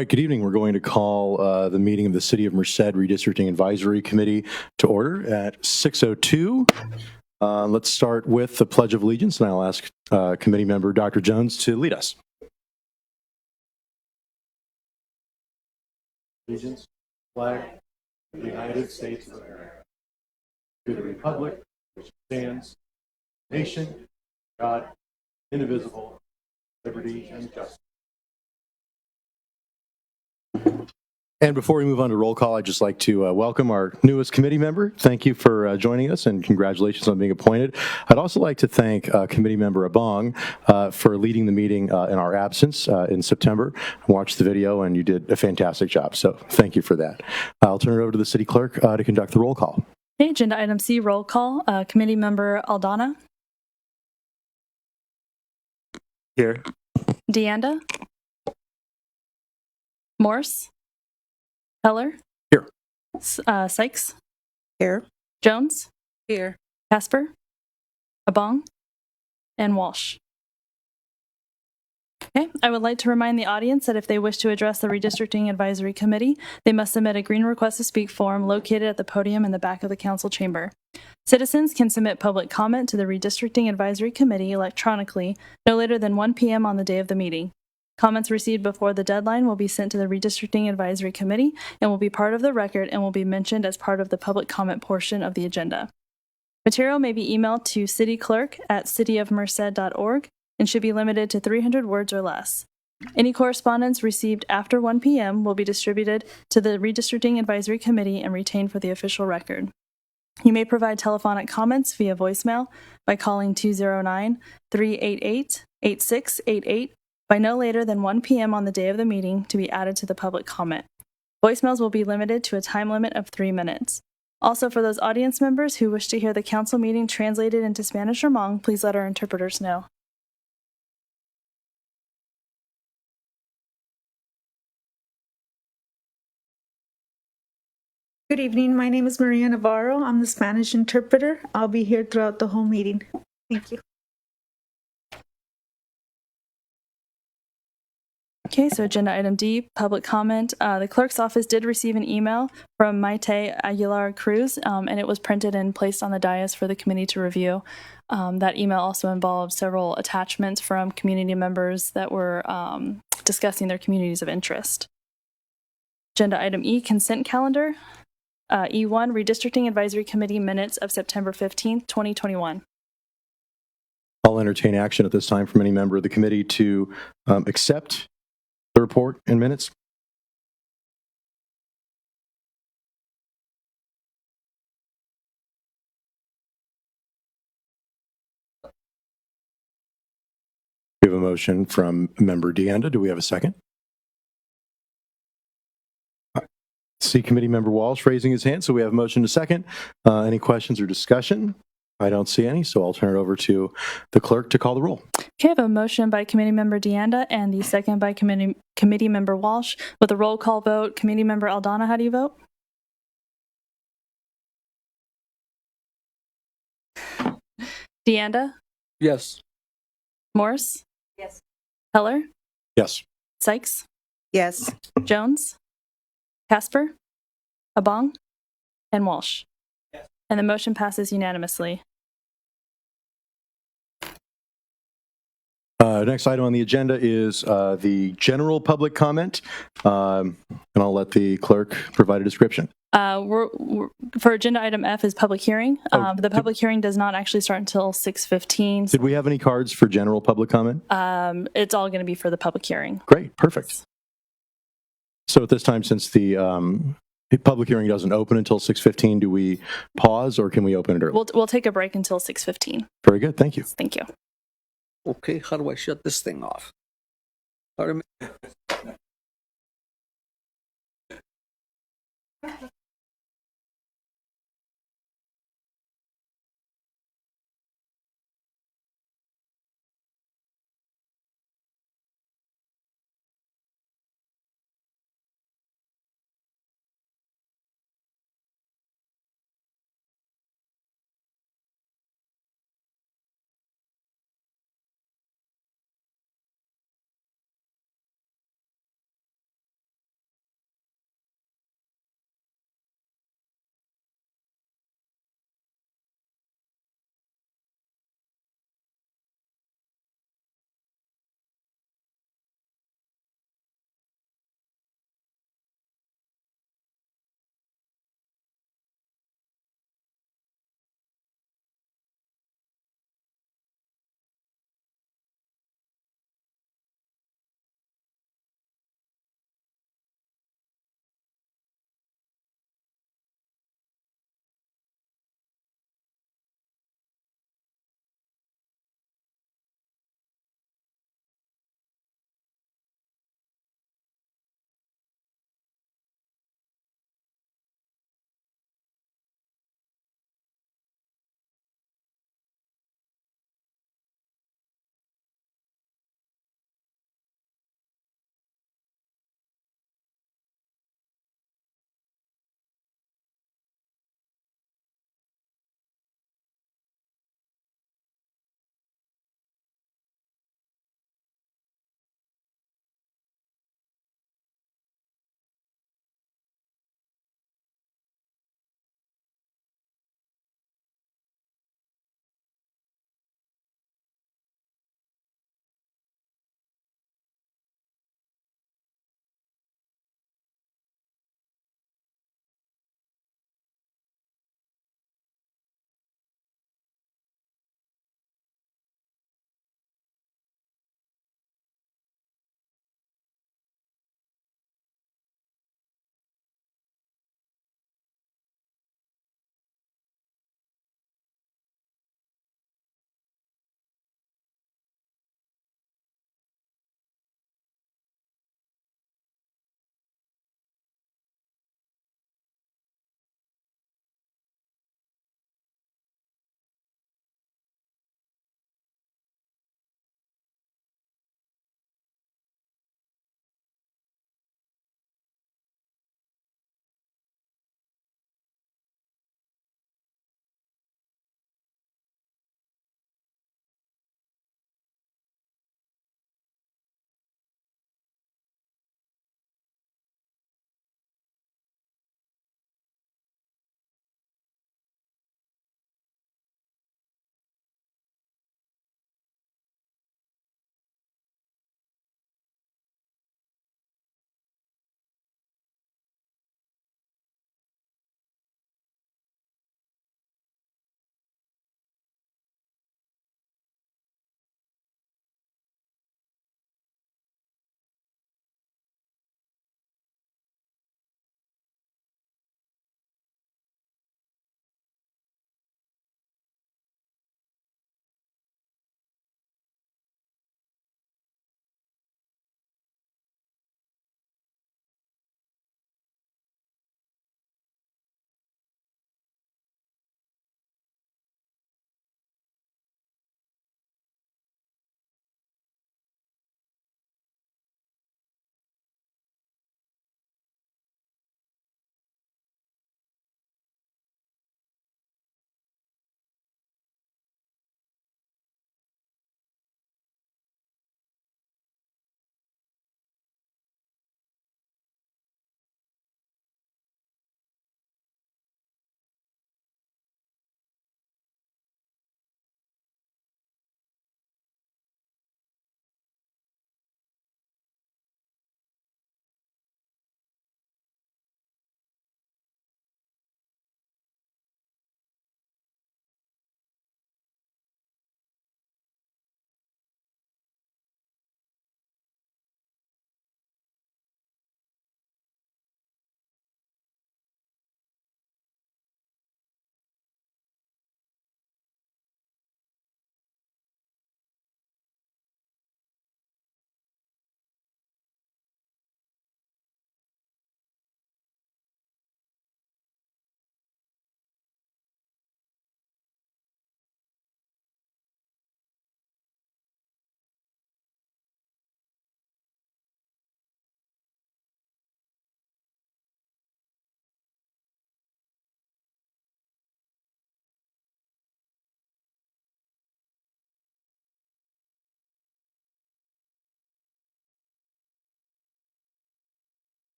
right, good evening. We're going to call the meeting of the City of Merced Redistricting Advisory Committee to order at 6:02. Let's start with the Pledge of Allegiance, and I'll ask committee member Dr. Jones to lead us. Allegiance, flag of the United States of America, to the republic which stands, nation, God, indivisible, liberty and justice. And before we move on to roll call, I'd just like to welcome our newest committee member. Thank you for joining us, and congratulations on being appointed. I'd also like to thank committee member Abong for leading the meeting in our absence in September. I watched the video, and you did a fantastic job, so thank you for that. I'll turn it over to the city clerk to conduct the roll call. Okay, agenda item C, roll call. Committee member Aldana. Here. Deanda. Morse. Heller. Here. Sykes. Here. Jones. Here. Casper. Abong. And Walsh. Okay, I would like to remind the audience that if they wish to address the Redistricting Advisory Committee, they must submit a green request to speak form located at the podium in the back of the council chamber. Citizens can submit public comment to the Redistricting Advisory Committee electronically no later than 1 p.m. on the day of the meeting. Comments received before the deadline will be sent to the Redistricting Advisory Committee and will be part of the record and will be mentioned as part of the public comment portion of the agenda. Material may be emailed to cityclerk@cityofmerced.org and should be limited to 300 words or less. Any correspondence received after 1 p.m. will be distributed to the Redistricting Advisory Committee and retained for the official record. You may provide telephonic comments via voicemail by calling 209-388-8688 by no later than 1 p.m. on the day of the meeting to be added to the public comment. Voicemails will be limited to a time limit of 3 minutes. Also, for those audience members who wish to hear the council meeting translated into Spanish or Hmong, please let our interpreters know. Good evening. My name is Maria Navarro. I'm the Spanish interpreter. I'll be here throughout the whole meeting. Thank you. Okay, so agenda item D, public comment. The clerk's office did receive an email from Maite Aguilar Cruz, and it was printed and placed on the dais for the committee to review. That email also involved several attachments from community members that were discussing their communities of interest. Agenda item E, consent calendar. E1, Redistricting Advisory Committee minutes of September 15th, 2021. I'll entertain action at this time from any member of the committee to accept the report and minutes. We have a motion from member Deanda. Do we have a second? See committee member Walsh raising his hand, so we have a motion to second. Any questions or discussion? I don't see any, so I'll turn it over to the clerk to call the roll. Okay, I have a motion by committee member Deanda and the second by committee member Walsh. With a roll call vote, committee member Aldana, how do you vote? Deanda? Yes. Morse? Yes. Heller? Yes. Sykes? Yes. Jones? Casper? Abong? And Walsh? Yes. And the motion passes unanimously. Next item on the agenda is the general public comment, and I'll let the clerk provide a description. For agenda item F is public hearing. The public hearing does not actually start until 6:15. Did we have any cards for general public comment? It's all going to be for the public hearing. Great, perfect. So at this time, since the public hearing doesn't open until 6:15, do we pause or can we open it early? We'll take a break until 6:15. Very good, thank you. Thank you. Okay, how do I shut this thing off?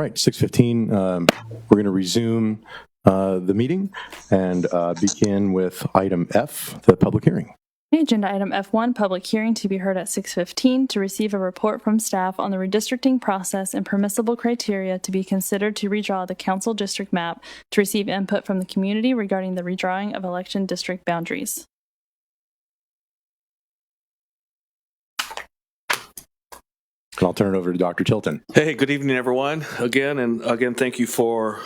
All right, 6:15. We're going to resume the meeting and begin with item F, the public hearing. Agenda item F1, public hearing to be heard at 6:15 to receive a report from staff on the redistricting process and permissible criteria to be considered to redraw the council district map, to receive input from the community regarding the redrawing of election district boundaries. And I'll turn it over to Dr. Tilton. Hey, good evening, everyone. Again, thank you for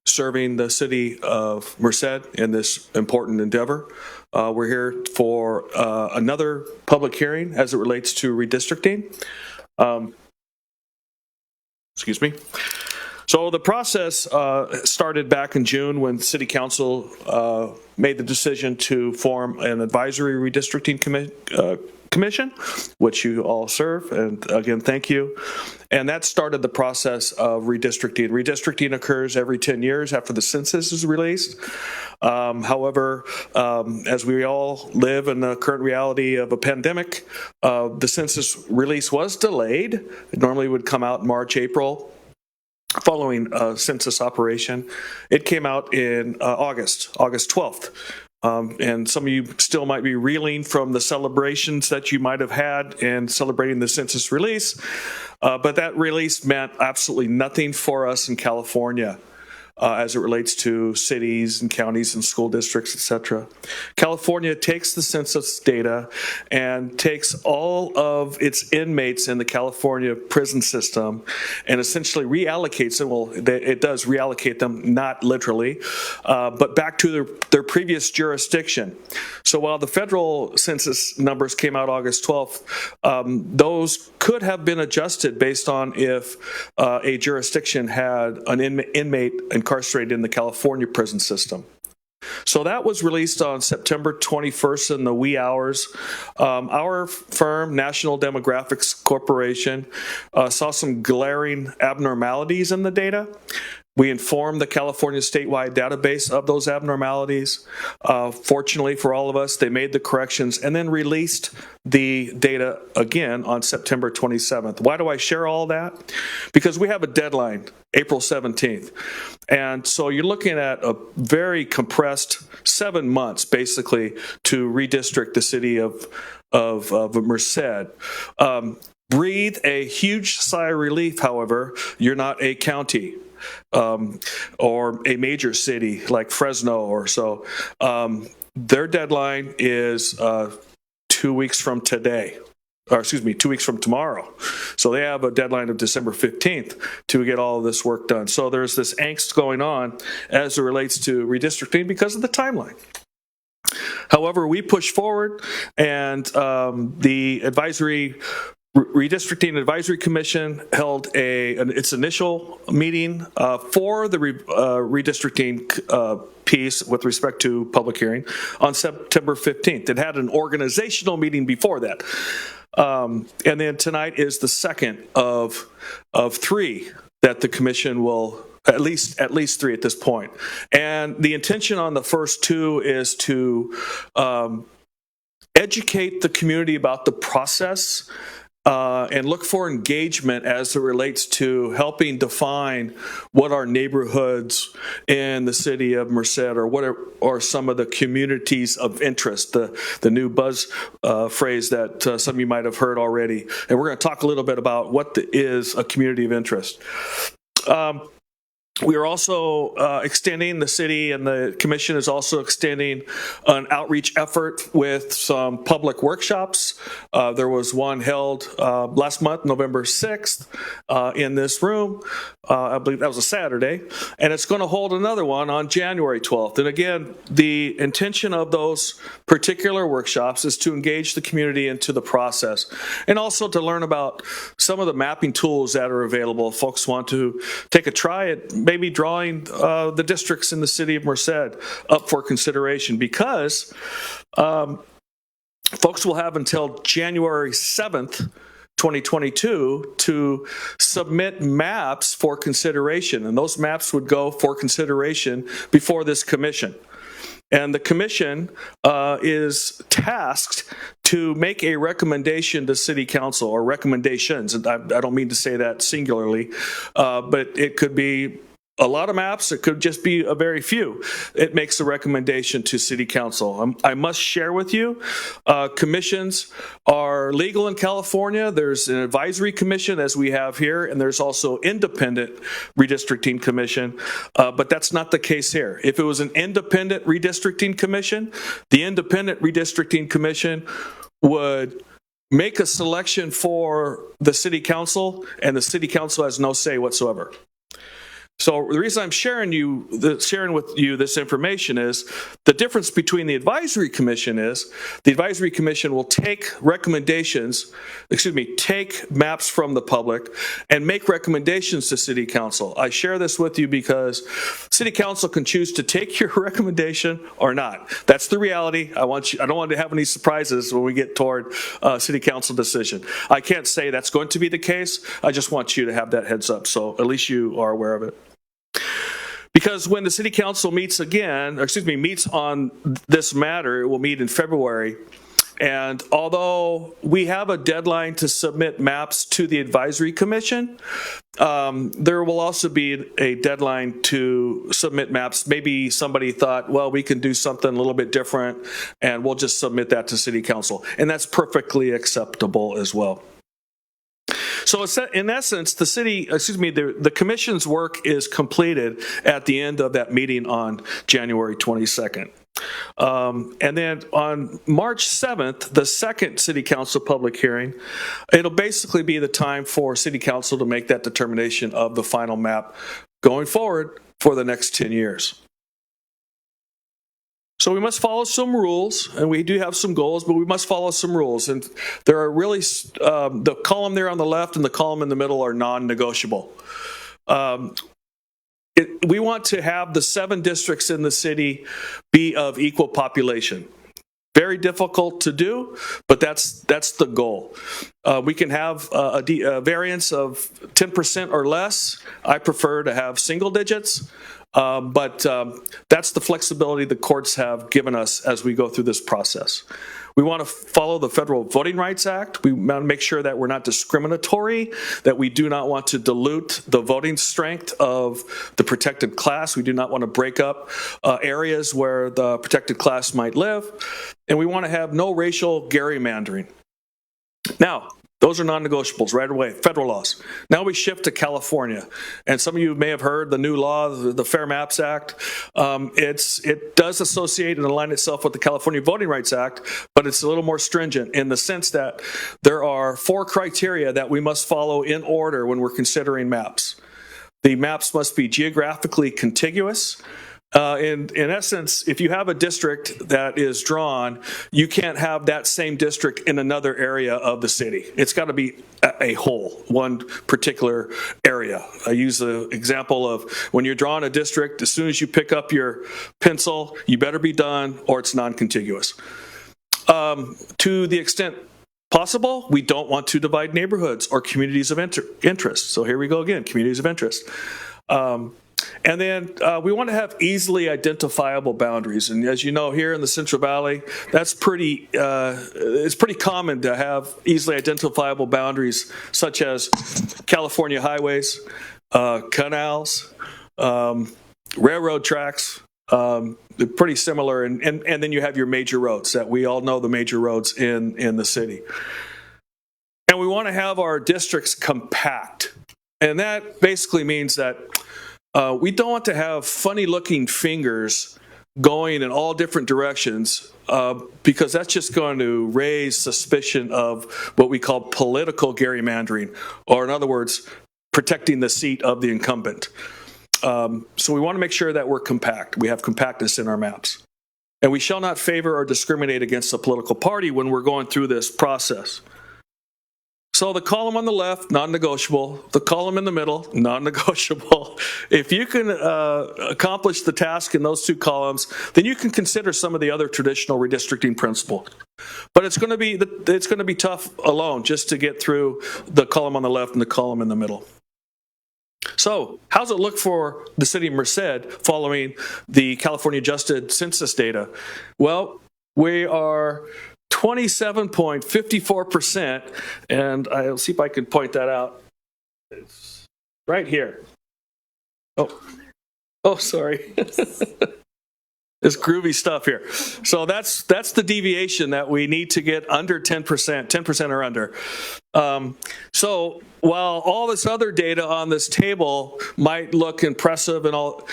serving the city of Merced in this important endeavor. We're here for another public hearing as it relates to redistricting. Excuse me. So the process started back in June when City Council made the decision to form an advisory redistricting commission, which you all serve, and again, thank you. And that started the process of redistricting. Redistricting occurs every 10 years after the census is released. However, as we all live in the current reality of a pandemic, the census release was delayed. It normally would come out in March, April, following census operation. It came out in August 12th. And some of you still might be reeling from the celebrations that you might have had in celebrating the census release. But that release meant absolutely nothing for us in California as it relates to cities and counties and school districts, etc. California takes the census data and takes all of its inmates in the California prison system and essentially reallocates them. Well, it does reallocate them, not literally, but back to their previous jurisdiction. So while the federal census numbers came out August 12th, those could have been adjusted based on if a jurisdiction had an inmate incarcerated in the California prison system. So that was released on September 21st in the wee hours. Our firm, National Demographics Corporation, saw some glaring abnormalities in the data. We informed the California statewide database of those abnormalities. Fortunately for all of us, they made the corrections and then released the data again on September 27th. Why do I share all that? Because we have a deadline, April 17th. And so you're looking at a very compressed 7 months, basically, to redistrict the city of Merced. Breathe a huge sigh of relief, however, you're not a county. Or a major city like Fresno or so. Their deadline is 2 weeks from today, or excuse me, 2 weeks from tomorrow. So they have a deadline of December 15th to get all of this work done. So there's this angst going on as it relates to redistricting because of the timeline. However, we push forward, and the Redistricting Advisory Commission held its initial meeting for the redistricting piece with respect to public hearing on September 15th. It had an organizational meeting before that. And then tonight is the second of three that the commission will, at least three at this point. And the intention on the first two is to educate the community about the process and look for engagement as it relates to helping define what are neighborhoods in the city of Merced, or what are some of the communities of interest, the new buzz phrase that some of you might have heard already. And we're going to talk a little bit about what is a community of interest. We are also extending, the city and the commission is also extending an outreach effort with some public workshops. There was one held last month, November 6th, in this room. I believe that was a Saturday. And it's going to hold another one on January 12th. And again, the intention of those particular workshops is to engage the community into the process and also to learn about some of the mapping tools that are available. If folks want to take a try at maybe drawing the districts in the city of Merced up for consideration, because folks will have until January 7th, 2022 to submit maps for consideration, and those maps would go for consideration before this commission. And the commission is tasked to make a recommendation to City Council, or recommendations. And I don't mean to say that singularly, but it could be a lot of maps. It could just be a very few. It makes a recommendation to City Council. I must share with you, commissions are legal in California. There's an advisory commission, as we have here, and there's also independent redistricting commission, but that's not the case here. If it was an independent redistricting commission, the independent redistricting commission would make a selection for the City Council, and the City Council has no say whatsoever. So the reason I'm sharing with you this information is the difference between the advisory commission is the advisory commission will take take maps from the public and make recommendations to City Council. I share this with you because City Council can choose to take your recommendation or not. That's the reality. I don't want to have any surprises when we get toward City Council decision. I can't say that's going to be the case. I just want you to have that heads up, so at least you are aware of it. Because when the City Council meets on this matter, it will meet in February. And although we have a deadline to submit maps to the Advisory Commission, there will also be a deadline to submit maps. Maybe somebody thought, well, we can do something a little bit different, and we'll just submit that to City Council. And that's perfectly acceptable as well. So in essence, the commission's work is completed at the end of that meeting on January 22nd. And then on March 7th, the second City Council public hearing, it'll basically be the time for City Council to make that determination of the final map going forward for the next 10 years. So we must follow some rules, and we do have some goals, but we must follow some rules. And there are really, the column there on the left and the column in the middle are non-negotiable. We want to have the 7 districts in the city be of equal population. Very difficult to do, but that's the goal. We can have a variance of 10% or less. I prefer to have single digits. But that's the flexibility the courts have given us as we go through this process. We want to follow the Federal Voting Rights Act. We want to make sure that we're not discriminatory, that we do not want to dilute the voting strength of the protected class. We do not want to break up areas where the protected class might live. And we want to have no racial gerrymandering. Now, those are non-negotiables right away, federal laws. Now we shift to California. And some of you may have heard the new law, the Fair Maps Act. It does associate and align itself with the California Voting Rights Act, but it's a little more stringent in the sense that there are 4 criteria that we must follow in order when we're considering maps. The maps must be geographically contiguous. In essence, if you have a district that is drawn, you can't have that same district in another area of the city. It's got to be a whole, one particular area. I use the example of when you're drawing a district, as soon as you pick up your pencil, you better be done or it's non-contiguous. To the extent possible, we don't want to divide neighborhoods or communities of interest. So here we go again, communities of interest. And then we want to have easily identifiable boundaries. And as you know, here in the Central Valley, that's it's pretty common to have easily identifiable boundaries, such as California highways, canals, railroad tracks. They're pretty similar. And then you have your major roads that we all know the major roads in the city. And we want to have our districts compact. And that basically means that we don't want to have funny-looking fingers going in all different directions because that's just going to raise suspicion of what we call political gerrymandering, or in other words, protecting the seat of the incumbent. So we want to make sure that we're compact. We have compactness in our maps. And we shall not favor or discriminate against a political party when we're going through this process. So the column on the left, non-negotiable. The column in the middle, non-negotiable. If you can accomplish the task in those 2 columns, then you can consider some of the other traditional redistricting principles. But it's going to be tough alone just to get through the column on the left and the column in the middle. So how's it look for the city of Merced following the California adjusted census data? Well, we are 27.54%, and I'll see if I can point that out. It's right here. Oh, sorry. This groovy stuff here. So that's the deviation that we need to get under 10%, 10% or under. So while all this other data on this table might look impressive and all,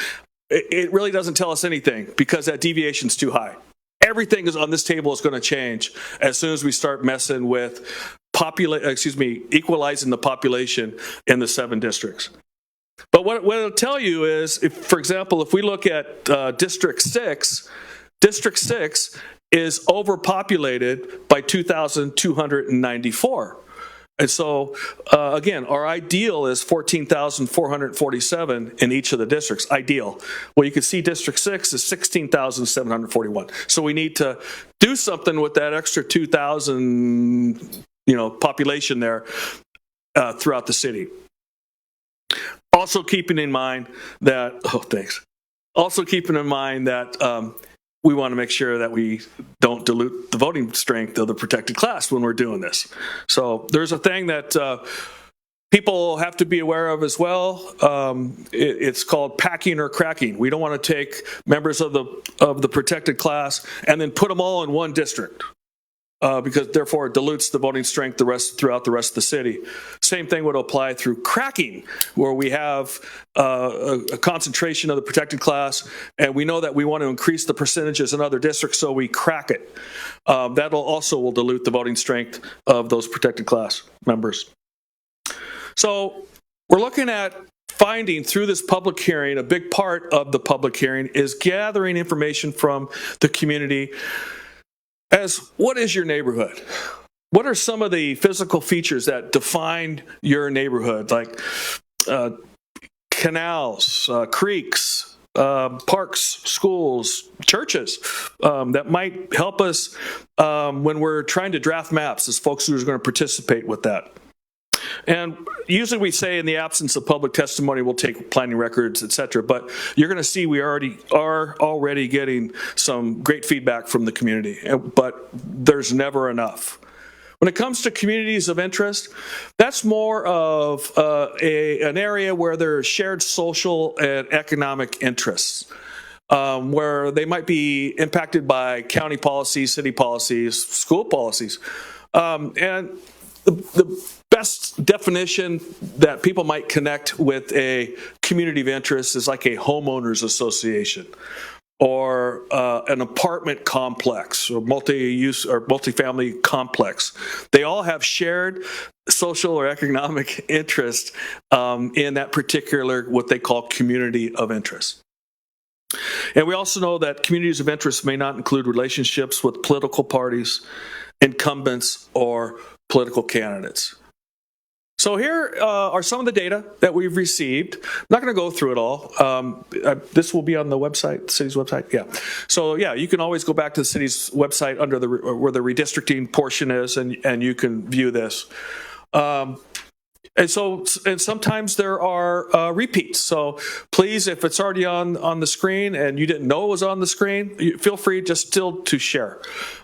it really doesn't tell us anything because that deviation's too high. Everything is on this table is going to change as soon as we start messing with equalizing the population in the 7 districts. But what it'll tell you is, for example, if we look at District 6, District 6 is overpopulated by 2,294. And so, again, our ideal is 14,447 in each of the districts, ideal. Well, you can see District 6 is 16,741. So we need to do something with that extra 2,000, population there throughout the city. Also keeping in mind that, we want to make sure that we don't dilute the voting strength of the protected class when we're doing this. So there's a thing that people have to be aware of as well. It's called packing or cracking. We don't want to take members of the protected class and then put them all in one district. Because therefore it dilutes the voting strength throughout the rest of the city. Same thing would apply through cracking, where we have a concentration of the protected class, and we know that we want to increase the percentages in other districts, so we crack it. That will dilute the voting strength of those protected class members. So we're looking at finding through this public hearing, a big part of the public hearing is gathering information from the community as what is your neighborhood? What are some of the physical features that define your neighborhood, like canals, creeks, parks, schools, churches, that might help us when we're trying to draft maps as folks who are going to participate with that. And usually we say in the absence of public testimony, we'll take planning records, et cetera. But you're going to see we are already getting some great feedback from the community, but there's never enough. When it comes to communities of interest, that's more of an area where there are shared social and economic interests, where they might be impacted by county policies, city policies, school policies. And the best definition that people might connect with a community of interest is like a homeowners association or an apartment complex or multi-use or multifamily complex. They all have shared social or economic interest in that particular, what they call community of interest. And we also know that communities of interest may not include relationships with political parties, incumbents, or political candidates. So here are some of the data that we've received. I'm not going to go through it all. This will be on the website, the city's website. Yeah. So yeah, you can always go back to the city's website under where the redistricting portion is, and you can view this. And sometimes there are repeats. So please, if it's already on the screen and you didn't know it was on the screen, feel free just still to share.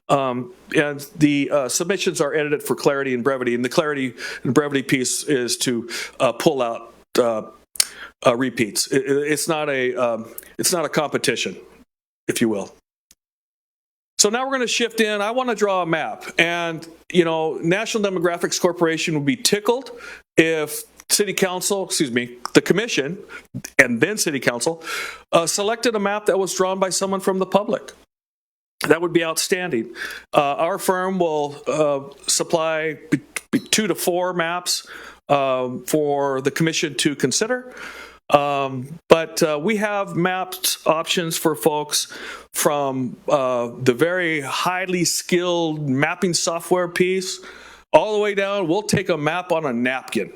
And the submissions are edited for clarity and brevity. And the clarity and brevity piece is to pull out repeats. It's not a competition, if you will. So now we're going to shift in. I want to draw a map. And, National Demographics Corporation would be tickled if the commission, and then city council, selected a map that was drawn by someone from the public. That would be outstanding. Our firm will supply 2 to 4 maps for the commission to consider. But we have mapped options for folks from the very highly skilled mapping software piece all the way down. We'll take a map on a napkin.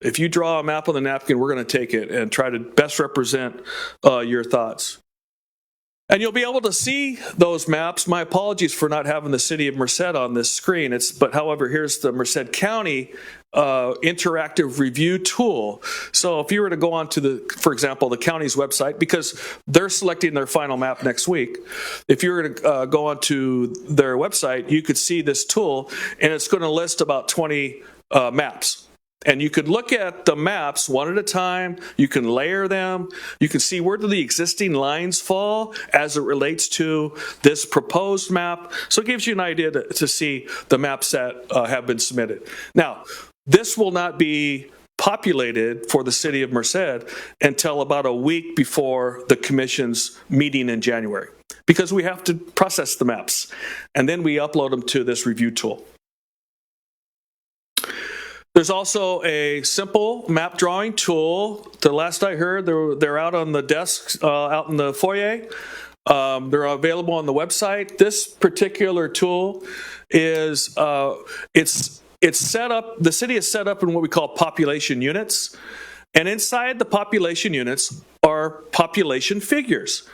If you draw a map on the napkin, we're going to take it and try to best represent your thoughts. And you'll be able to see those maps. My apologies for not having the city of Merced on this screen. But however, here's the Merced County interactive review tool. So if you were to go on to for example, the county's website, because they're selecting their final map next week, if you were to go onto their website, you could see this tool, and it's going to list about 20 maps. And you could look at the maps one at a time. You can layer them. You can see where do the existing lines fall as it relates to this proposed map. So it gives you an idea to see the maps that have been submitted. Now, this will not be populated for the city of Merced until about a week before the commission's meeting in January, because we have to process the maps, and then we upload them to this review tool. There's also a simple map drawing tool. The last I heard, they're out on the desks out in the foyer. They're available on the website. This particular tool is it's set up. The city is set up in what we call population units, and inside the population units are population figures.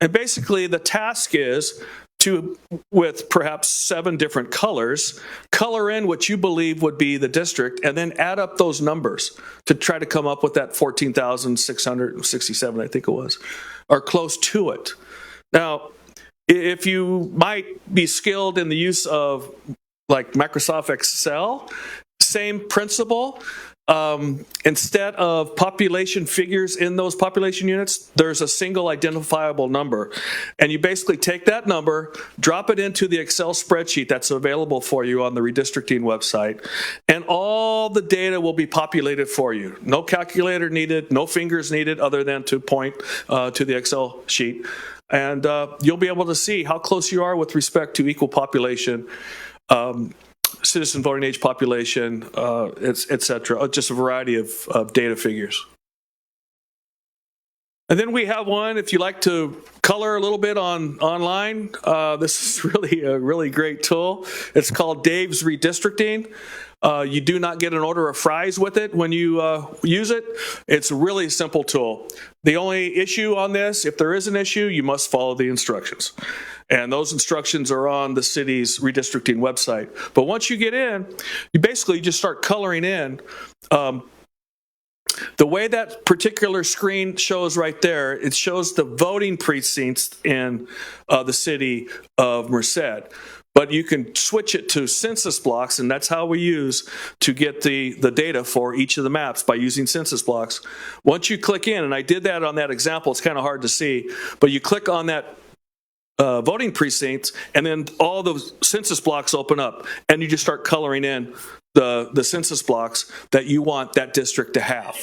And basically, the task is to, with perhaps 7 different colors, color in what you believe would be the district, and then add up those numbers to try to come up with that 14,667, I think it was, or close to it. Now, if you might be skilled in the use of like Microsoft Excel, same principle. Instead of population figures in those population units, there's a single identifiable number. And you basically take that number, drop it into the Excel spreadsheet that's available for you on the Redistricting website, and all the data will be populated for you. No calculator needed, no fingers needed other than to point to the Excel sheet. And you'll be able to see how close you are with respect to equal population, citizen voting age population, et cetera, just a variety of data figures. And then we have one, if you like to color a little bit online, this is really a really great tool. It's called Dave's Redistricting. You do not get an order of fries with it when you use it. It's a really simple tool. The only issue on this, if there is an issue, you must follow the instructions. And those instructions are on the city's redistricting website. But once you get in, you basically just start coloring in. The way that particular screen shows right there, it shows the voting precincts in the city of Merced. But you can switch it to census blocks, and that's how we use to get the data for each of the maps, by using census blocks. Once you click in, and I did that on that example, it's kind of hard to see, but you click on that voting precincts, and then all the census blocks open up, and you just start coloring in the census blocks that you want that district to have.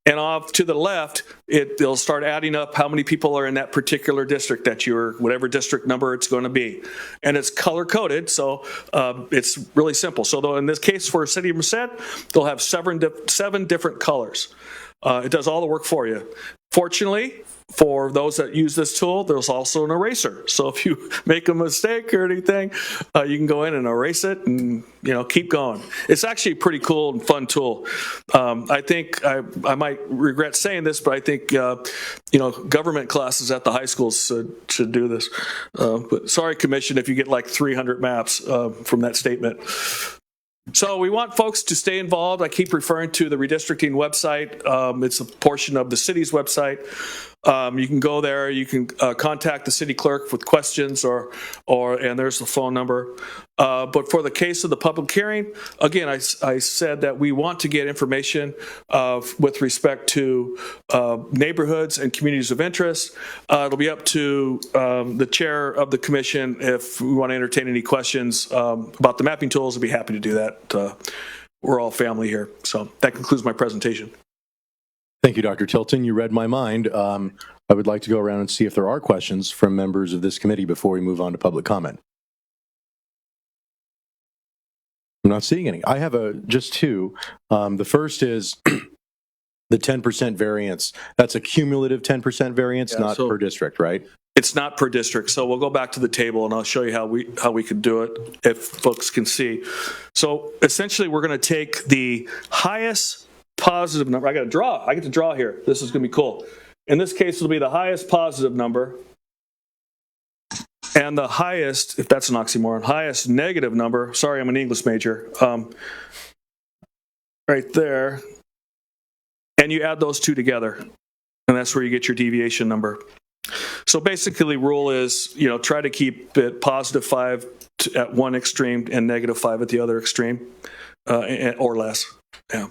And off to the left, it'll start adding up how many people are in that particular district that whatever district number it's going to be. And it's color coded, so it's really simple. So though in this case for City of Merced, they'll have seven different colors. It does all the work for you. Fortunately, for those that use this tool, there's also an eraser. So if you make a mistake or anything, you can go in and erase it and keep going. It's actually a pretty cool and fun tool. I think I might regret saying this, but I think government classes at the high schools should do this. But sorry, Commission, if you get like 300 maps from that statement. So we want folks to stay involved. I keep referring to the redistricting website. It's a portion of the city's website. You can go there. You can contact the city clerk with questions, and there's the phone number. But for the case of the public hearing, again, I said that we want to get information with respect to neighborhoods and communities of interest. It'll be up to the chair of the commission if we want to entertain any questions about the mapping tools. I'd be happy to do that. We're all family here. So that concludes my presentation. Thank you, Dr. Tilton. You read my mind. I would like to go around and see if there are questions from members of this committee before we move on to public comment. I'm not seeing any. I have just two. The first is the 10% variance. That's a cumulative 10% variance, not per district, right? It's not per district. So we'll go back to the table and I'll show you how we could do it if folks can see. So essentially we're going to take the highest positive number. I get to draw here. This is going to be cool. In this case, it'll be the highest positive number and the highest, if that's an oxymoron, highest negative number. Sorry, I'm an English major. right there, and you add those two together, and that's where you get your deviation number. So basically, rule is, try to keep it +5 at one extreme and -5 at the other extreme, or less. Yeah.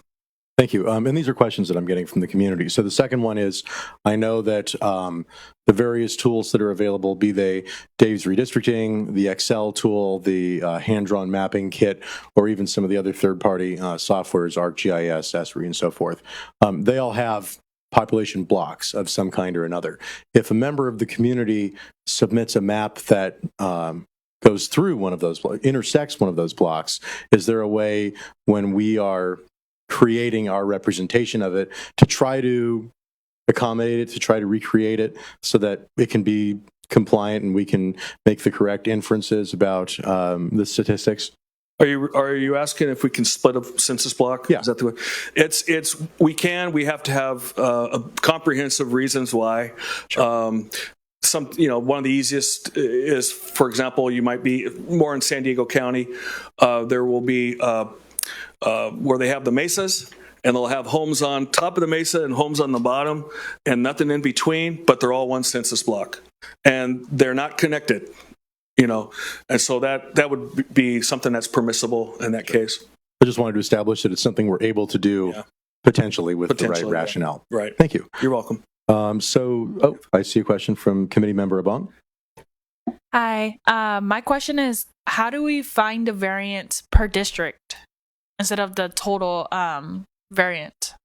Thank you. And these are questions that I'm getting from the community. So the second one is, I know that the various tools that are available, be they Dave's Redistricting, the Excel tool, the hand-drawn mapping kit, or even some of the other third-party softwares, ArcGIS, Esri, and so forth, they all have population blocks of some kind or another. If a member of the community submits a map that goes through one of those, intersects one of those blocks, is there a way when we are creating our representation of it to try to accommodate it, to try to recreate it so that it can be compliant and we can make the correct inferences about the statistics? Are you asking if we can split a census block? Yeah. Is that the way? We can. We have to have comprehensive reasons why. Sure. One of the easiest is, for example, you might be more in San Diego County. There will be where they have the mesas, and they'll have homes on top of the mesa and homes on the bottom, and nothing in between, but they're all one census block, and they're not connected. And so that would be something that's permissible in that case. I just wanted to establish that it's something we're able to do potentially with the right rationale. Right. Thank you. You're welcome. I see a question from committee member Abong. Hi. My question is, how do we find a variance per district instead of the total variant?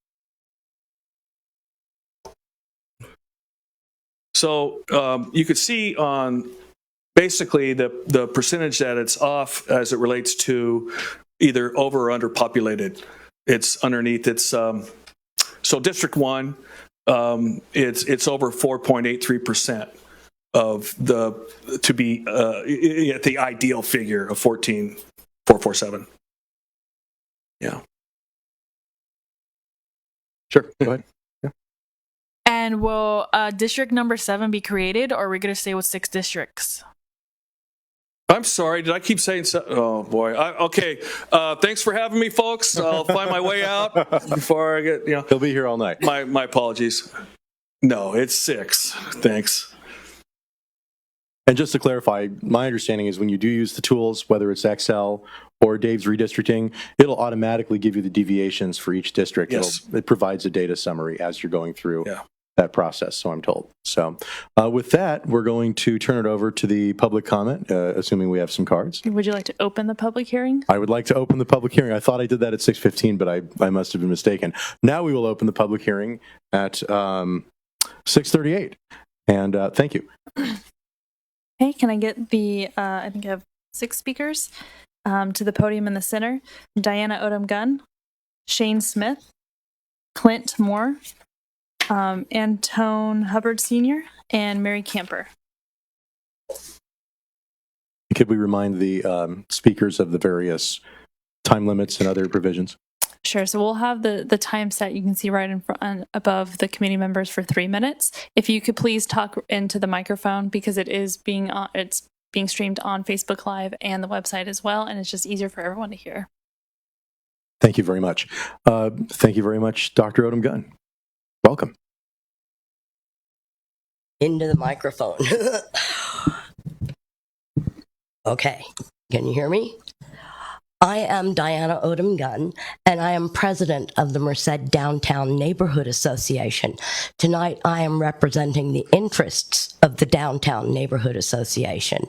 So you could see on basically the percentage that it's off as it relates to either over or underpopulated. It's underneath. It's so District 1, it's over 4.83% of to be at the ideal figure of 14,447. Yeah. Sure. Go ahead. Yeah. And will district number 7 be created, or are we going to stay with 6 districts? I'm sorry. Did I keep saying so? Oh boy. Okay. Thanks for having me, folks. I'll find my way out before I get. He'll be here all night. My apologies. No, it's 6. Thanks. And just to clarify, my understanding is when you do use the tools, whether it's Excel or Dave's Redistricting, it'll automatically give you the deviations for each district. Yes. It provides a data summary as you're going through that process, so I'm told. So with that, we're going to turn it over to the public comment, assuming we have some cards. Would you like to open the public hearing? I would like to open the public hearing. I thought I did that at 6:15, but I must have been mistaken. Now we will open the public hearing at 6:38. And thank you. Okay, can I get I think I have 6 speakers to the podium in the center. Diana Odom Gunn, Shane Smith, Clint Moore, Antone Hubbard Sr., and Mary Camper. Could we remind the speakers of the various time limits and other provisions? Sure. So we'll have the time set you can see right in front above the committee members for 3 minutes. If you could please talk into the microphone, because it's being streamed on Facebook Live and the website as well, and it's just easier for everyone to hear. Thank you very much. Thank you very much, Dr. Odom Gunn. Welcome. Into the microphone. Okay, can you hear me? I am Diana Odom Gunn, and I am president of the Merced Downtown Neighborhood Association. Tonight, I am representing the interests of the Downtown Neighborhood Association.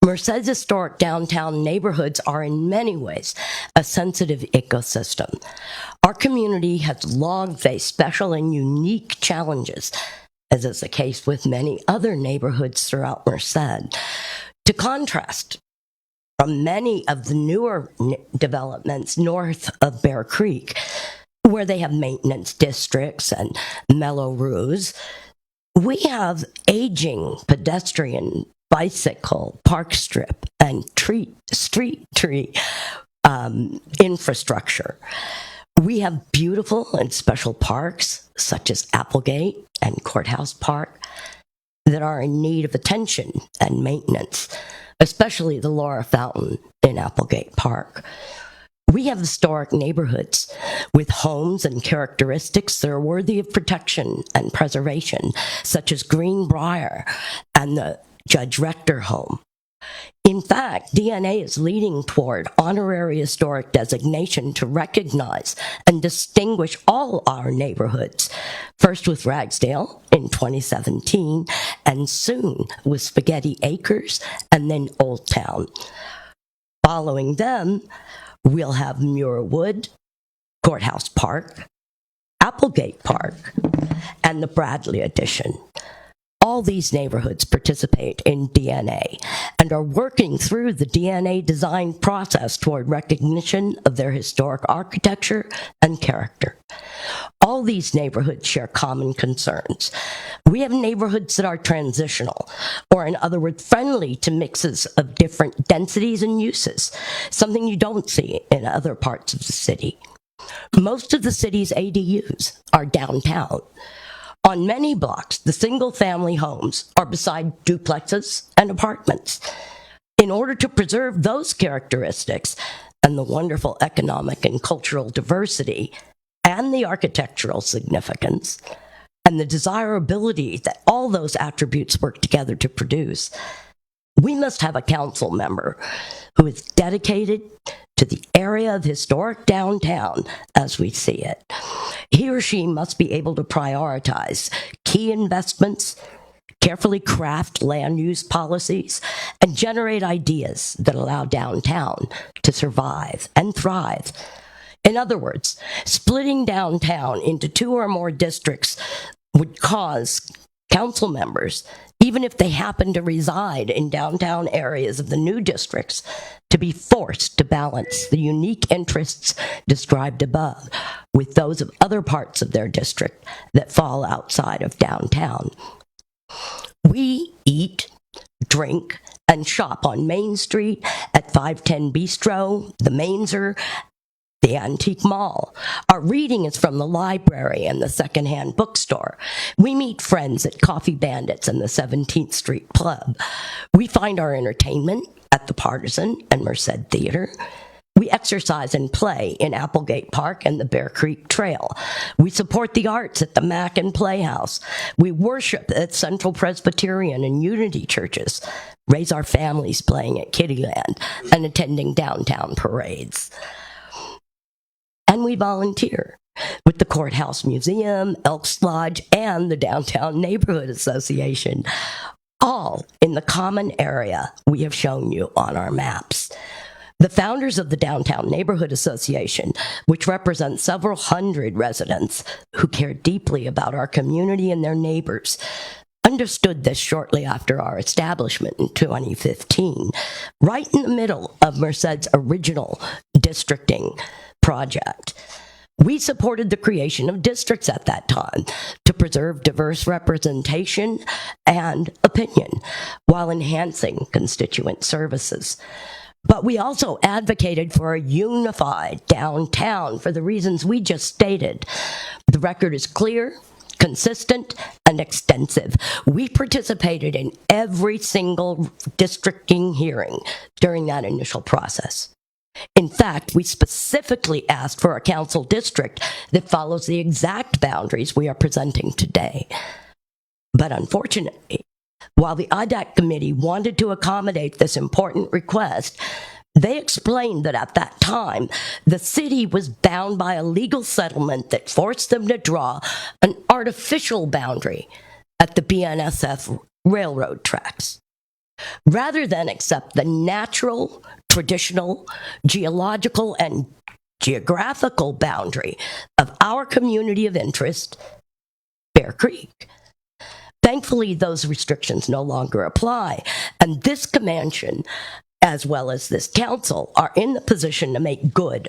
Merced's historic downtown neighborhoods are in many ways a sensitive ecosystem. Our community has long faced special and unique challenges, as is the case with many other neighborhoods throughout Merced. To contrast, from many of the newer developments north of Bear Creek, where they have maintenance districts and mellow roofs, we have aging pedestrian, bicycle, park strip, and street tree infrastructure. We have beautiful and special parks, such as Applegate and Courthouse Park, that are in need of attention and maintenance, especially the Laura Fountain in Applegate Park. We have historic neighborhoods with homes and characteristics that are worthy of protection and preservation, such as Greenbrier and the Judge Rector home. In fact, DNA is leading toward honorary historic designation to recognize and distinguish all our neighborhoods, first with Ragsdale in 2017, and soon with Spaghetti Acres and then Old Town. Following them, we'll have Muirwood, Courthouse Park, Applegate Park, and the Bradley Addition. All these neighborhoods participate in DNA and are working through the DNA design process toward recognition of their historic architecture and character. All these neighborhoods share common concerns. We have neighborhoods that are transitional, or in other words, friendly to mixes of different densities and uses, something you don't see in other parts of the city. Most of the city's ADUs are downtown. On many blocks, the single-family homes are beside duplexes and apartments. In order to preserve those characteristics and the wonderful economic and cultural diversity and the architectural significance and the desirability that all those attributes work together to produce, we must have a council member who is dedicated to the area of historic downtown as we see it. He or she must be able to prioritize key investments, carefully craft land use policies, and generate ideas that allow downtown to survive and thrive. In other words, splitting downtown into 2 or more districts would cause council members, even if they happen to reside in downtown areas of the new districts, to be forced to balance the unique interests described above with those of other parts of their district that fall outside of downtown. We eat, drink, and shop on Main Street at 510 Bistro, the Mainzer, the Antique Mall. Our reading is from the library and the secondhand bookstore. We meet friends at Coffee Bandits and the 17th Street Club. We find our entertainment at the Partisan and Merced Theater. We exercise and play in Applegate Park and the Bear Creek Trail. We support the arts at the Mac and Playhouse. We worship at Central Presbyterian and Unity churches, raise our families playing at Kittyland and attending downtown parades. And we volunteer with the Courthouse Museum, Elks Lodge, and the Downtown Neighborhood Association, all in the common area we have shown you on our maps. The founders of the Downtown Neighborhood Association, which represents several hundred residents who care deeply about our community and their neighbors, understood this shortly after our establishment in 2015, right in the middle of Merced's original districting project. We supported the creation of districts at that time to preserve diverse representation and opinion while enhancing constituent services. But we also advocated for a unified downtown for the reasons we just stated. The record is clear, consistent, and extensive. We participated in every single districting hearing during that initial process. In fact, we specifically asked for a council district that follows the exact boundaries we are presenting today. But unfortunately, while the IDAC committee wanted to accommodate this important request, they explained that at that time, the city was bound by a legal settlement that forced them to draw an artificial boundary at the BNSF railroad tracks, rather than accept the natural, traditional, geological, and geographical boundary of our community of interest, Bear Creek. Thankfully, those restrictions no longer apply, and this convention, as well as this council, are in the position to make good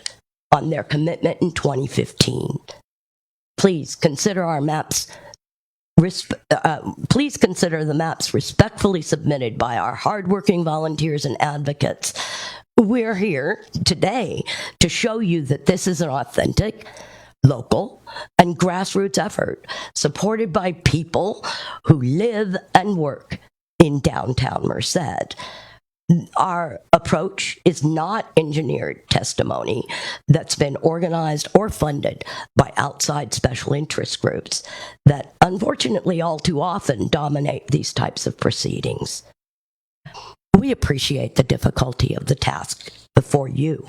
on their commitment in 2015. Please consider our maps. Please consider the maps respectfully submitted by our hardworking volunteers and advocates. We're here today to show you that this is an authentic, local, and grassroots effort supported by people who live and work in downtown Merced. Our approach is not engineered testimony that's been organized or funded by outside special interest groups that unfortunately all too often dominate these types of proceedings. We appreciate the difficulty of the task before you,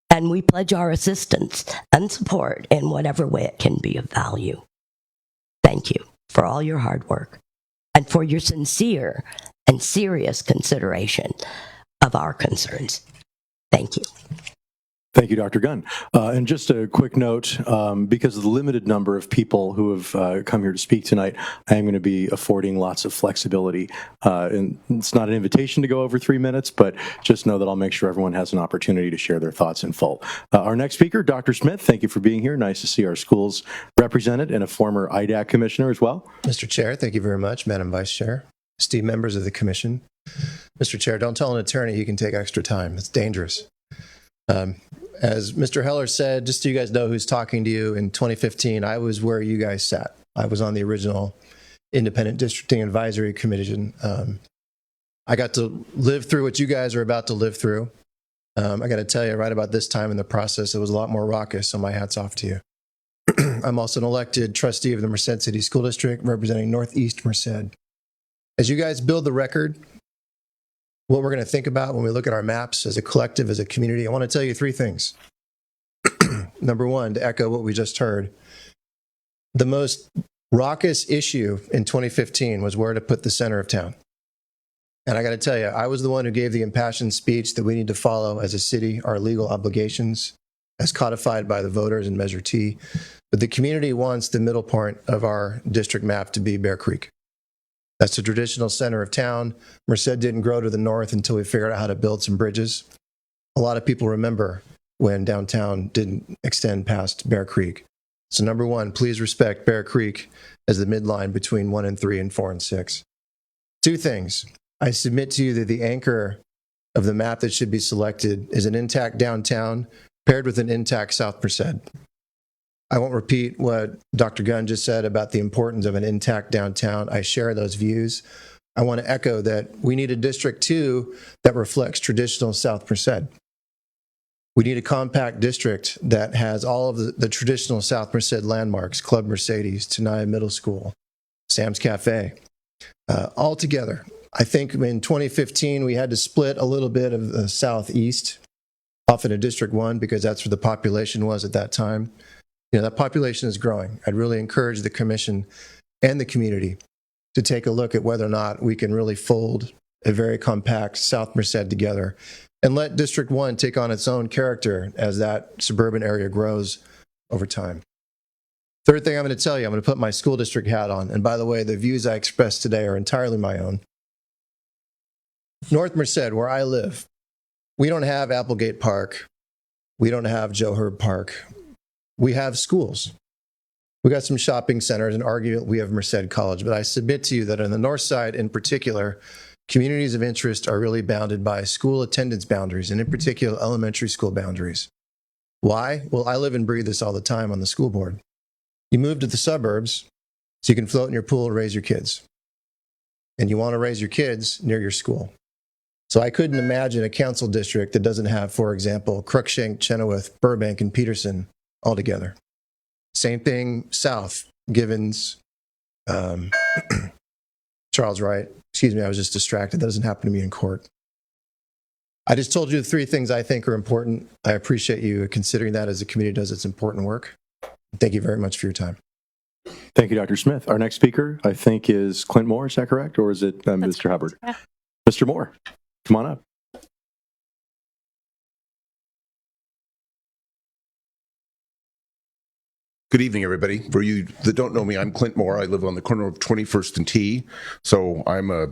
and we pledge our assistance and support in whatever way it can be of value. Thank you for all your hard work and for your sincere and serious consideration of our concerns. Thank you. Thank you, Dr. Gunn. And just a quick note, because of the limited number of people who have come here to speak tonight, I am going to be affording lots of flexibility. And it's not an invitation to go over 3 minutes, but just know that I'll make sure everyone has an opportunity to share their thoughts in full. Our next speaker, Dr. Smith, thank you for being here. Nice to see our schools represented and a former IDAC commissioner as well. Mr. Chair, thank you very much, Madam Vice Chair, esteemed members of the Commission. Mr. Chair, don't tell an attorney he can take extra time. It's dangerous. As Mr. Heller said, just so you guys know who's talking to you, in 2015, I was where you guys sat. I was on the original Independent Districting Advisory Commission. I got to live through what you guys are about to live through. I got to tell you, right about this time in the process, it was a lot more raucous, so my hat's off to you. I'm also an elected trustee of the Merced City School District, representing Northeast Merced. As you guys build the record, what we're going to think about when we look at our maps as a collective, as a community, I want to tell you 3 things. Number one, to echo what we just heard, the most raucous issue in 2015 was where to put the center of town. And I got to tell you, I was the one who gave the impassioned speech that we need to follow as a city our legal obligations as codified by the voters in Measure T. But the community wants the middle point of our district map to be Bear Creek. That's the traditional center of town. Merced didn't grow to the north until we figured out how to build some bridges. A lot of people remember when downtown didn't extend past Bear Creek. So number one, please respect Bear Creek as the midline between 1 and 3 and 4 and 6. 2 things. I submit to you that the anchor of the map that should be selected is an intact downtown paired with an intact South Merced. I won't repeat what Dr. Gunn just said about the importance of an intact downtown. I share those views. I want to echo that we need a District 2 that reflects traditional South Merced. We need a compact district that has all of the traditional South Merced landmarks, Club Mercedes, Tenaya Middle School, Sam's Cafe, all together. I think in 2015, we had to split a little bit of the southeast off into District 1 because that's where the population was at that time. You know, that population is growing. I'd really encourage the commission and the community to take a look at whether or not we can really fold a very compact South Merced together and let District 1 take on its own character as that suburban area grows over time. Third thing I'm going to tell you, I'm going to put my school district hat on. And by the way, the views I expressed today are entirely my own. North Merced, where I live, we don't have Applegate Park. We don't have Joe Herb Park. We have schools. We got some shopping centers, and arguably we have Merced College. But I submit to you that on the north side in particular, communities of interest are really bounded by school attendance boundaries, and in particular, elementary school boundaries. Why? Well, I live and breathe this all the time on the school board. You move to the suburbs so you can float in your pool and raise your kids. And you want to raise your kids near your school. So I couldn't imagine a council district that doesn't have, for example, Cruikshank, Chenoweth, Burbank, and Peterson all together. Same thing south, Givens, Charles Wright. Excuse me, I was just distracted. That doesn't happen to me in court. I just told you the 3 things I think are important. I appreciate you considering that as the community does its important work. Thank you very much for your time. Thank you, Dr. Smith. Our next speaker, I think, is Clint Moore. Is that correct? Or is it Mr. Hubbard? Yeah. Mr. Moore, come on up. Good evening, everybody. For you that don't know me, I'm Clint Moore. I live on the corner of 21st and T, so I'm a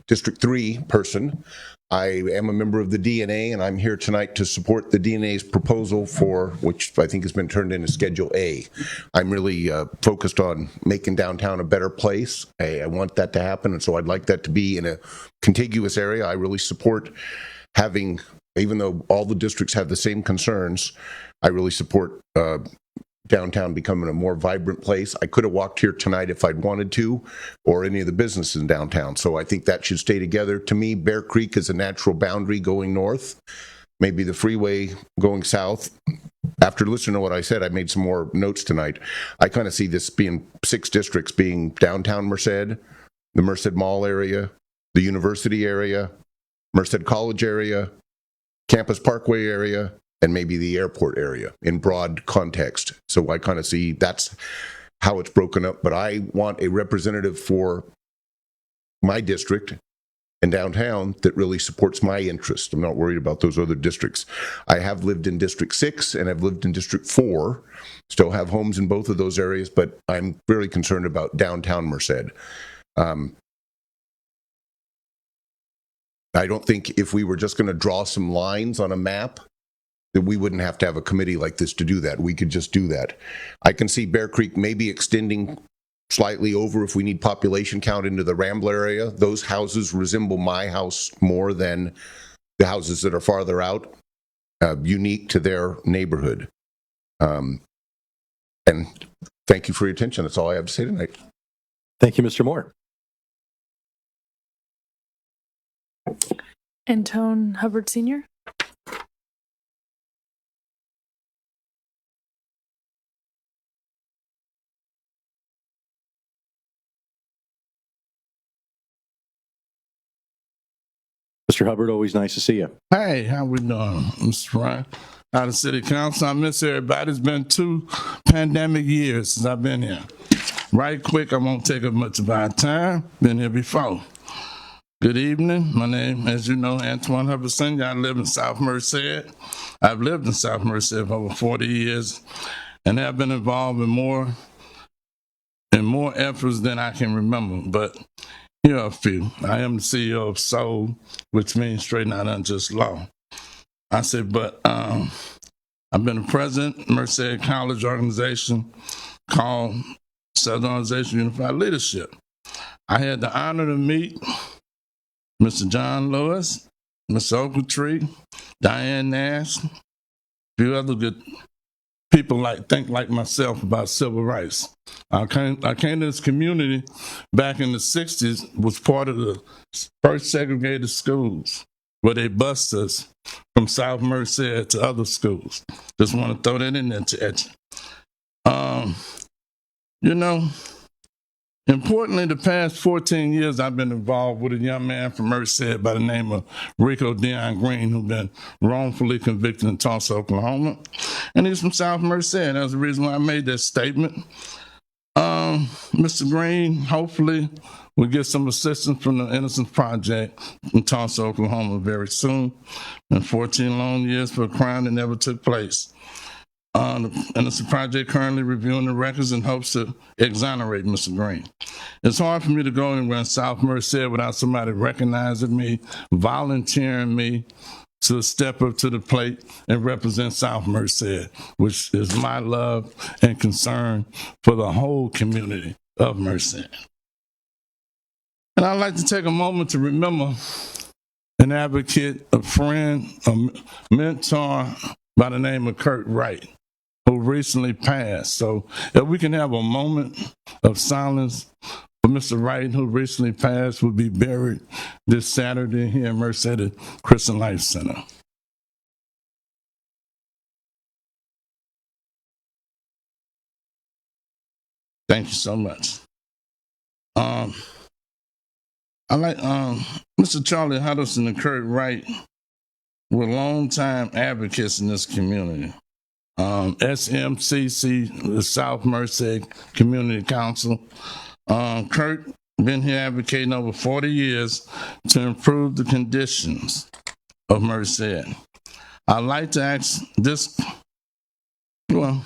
District 3 person. I am a member of the DNA, and I'm here tonight to support the DNA's proposal for, which I think has been turned into Schedule A. I'm really focused on making downtown a better place. I want that to happen, and so I'd like that to be in a contiguous area. I really support having, even though all the districts have the same concerns, I really support downtown becoming a more vibrant place. I could have walked here tonight if I'd wanted to, or any of the businesses in downtown. So I think that should stay together. To me, Bear Creek is a natural boundary going north. Maybe the freeway going south. After listening to what I said, I made some more notes tonight. I kind of see this being 6 districts, being downtown Merced, the Merced Mall area, the university area, Merced College area, Campus Parkway area, and maybe the airport area in broad context. So I kind of see that's how it's broken up. But I want a representative for my district and downtown that really supports my interest. I'm not worried about those other districts. I have lived in District 6 and I've lived in District 4. Still have homes in both of those areas, but I'm really concerned about downtown Merced. I don't think if we were just going to draw some lines on a map, that we wouldn't have to have a committee like this to do that. We could just do that. I can see Bear Creek maybe extending slightly over if we need population count into the Rambler area. Those houses resemble my house more than the houses that are farther out, unique to their neighborhood. And thank you for your attention. That's all I have to say tonight. Thank you, Mr. Moore. Antone Hubbard Sr. Mr. Hubbard, always nice to see you. Hey, how we doing, Mr. Ryan? Out of City Council, I miss everybody. It's been 2 pandemic years since I've been here. Right quick, I won't take up much of our time. Been here before. Good evening. My name, as you know, Antoine Hubbard Sr. I live in South Merced. I've lived in South Merced for over 40 years, and have been involved in more efforts than I can remember. But here are a few. I am the CEO of SOUL, which means Straighten Out Unjust Law. I said, but I've been a president, Merced College organization called Southern Organization Unified Leadership. I had the honor to meet Mr. John Lewis, Mr. Ogletree, Diane Nash, a few other good people think like myself about civil rights. I came to this community back in the 60s, was part of the first segregated schools where they bused us from South Merced to other schools. Just want to throw that in there to you know, importantly, the past 14 years, I've been involved with a young man from Merced by the name of Rico Dion Green, who's been wrongfully convicted in Tulsa, Oklahoma. And he's from South Merced. That's the reason why I made that statement. Mr. Green, hopefully, will get some assistance from the Innocence Project in Tulsa, Oklahoma very soon. And 14 long years for a crime that never took place. The Innocence Project currently reviewing the records in hopes to exonerate Mr. Green. It's hard for me to go anywhere in South Merced without somebody recognizing me, volunteering me to step up to the plate and represent South Merced, which is my love and concern for the whole community of Merced. And I'd like to take a moment to remember an advocate, a friend, a mentor by the name of Kurt Wright, who recently passed. So if we can have a moment of silence for Mr. Wright, who recently passed, will be buried this Saturday here in Merced at Christian Life Center. Thank you so much. I like Mr. Charlie Huddleston and Kurt Wright were longtime advocates in this community. SMCC, the South Merced Community Council. Kurt been here advocating over 40 years to improve the conditions of Merced. I'd like to ask this, well,